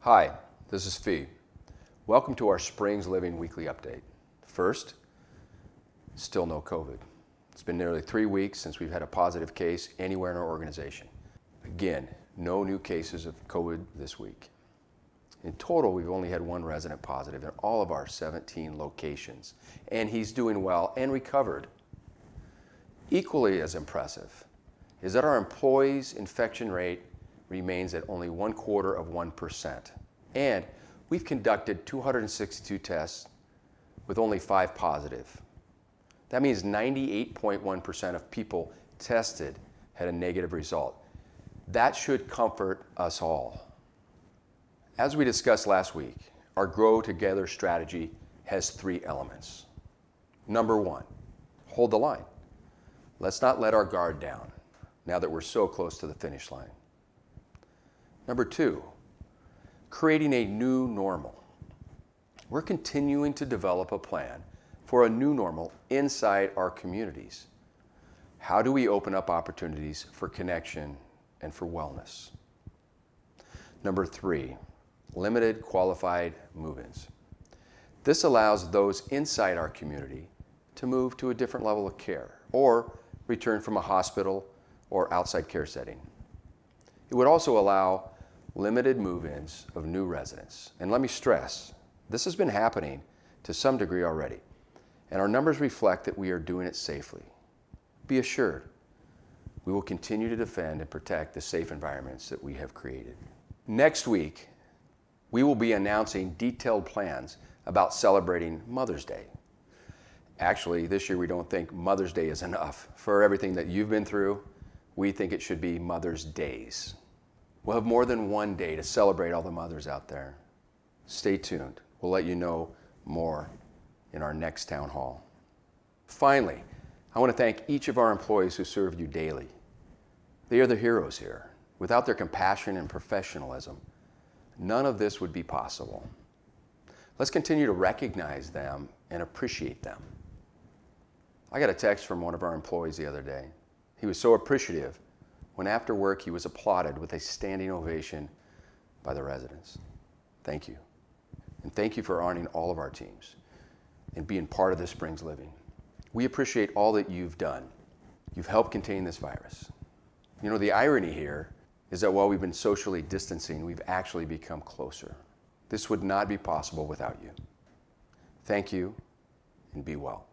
Hi, this is Fee. Welcome to our Springs Living Weekly Update. First, still no COVID. It's been nearly 3 weeks since we've had a positive case anywhere in our organization. Again, no new cases of COVID this week. In total, we've only had one resident positive in all of our 17 locations, and he's doing well and recovered. Equally as impressive is that our employees' infection rate remains at only 1/4%. And we've conducted 262 tests with only 5 positive. That means 98.1% of people tested had a negative result. That should comfort us all. As we discussed last week, our Grow Together strategy has 3 elements. Number 1, hold the line. Let's not let our guard down now that we're so close to the finish line. Number 2, creating a new normal. We're continuing to develop a plan for a new normal inside our communities. How do we open up opportunities for connection and for wellness? Number 3, limited qualified move-ins. This allows those inside our community to move to a different level of care or return from a hospital or outside care setting. It would also allow limited move-ins of new residents. And let me stress, this has been happening to some degree already, and our numbers reflect that we are doing it safely. Be assured, we will continue to defend and protect the safe environments that we have created. Next week, we will be announcing detailed plans about celebrating Mother's Day. Actually, this year we don't think Mother's Day is enough. For everything that you've been through, we think it should be Mother's Days. We'll have more than one day to celebrate all the mothers out there. Stay tuned. We'll let you know more in our next town hall. Finally, I want to thank each of our employees who serve you daily. They are the heroes here. Without their compassion and professionalism, none of this would be possible. Let's continue to recognize them and appreciate them. I got a text from one of our employees the other day. He was so appreciative when after work he was applauded with a standing ovation by the residents. Thank you. And thank you for honoring all of our teams and being part of this Springs Living. We appreciate all that you've done. You've helped contain this virus. You know, the irony here is that while we've been socially distancing, we've actually become closer. This would not be possible without you. Thank you, and be well.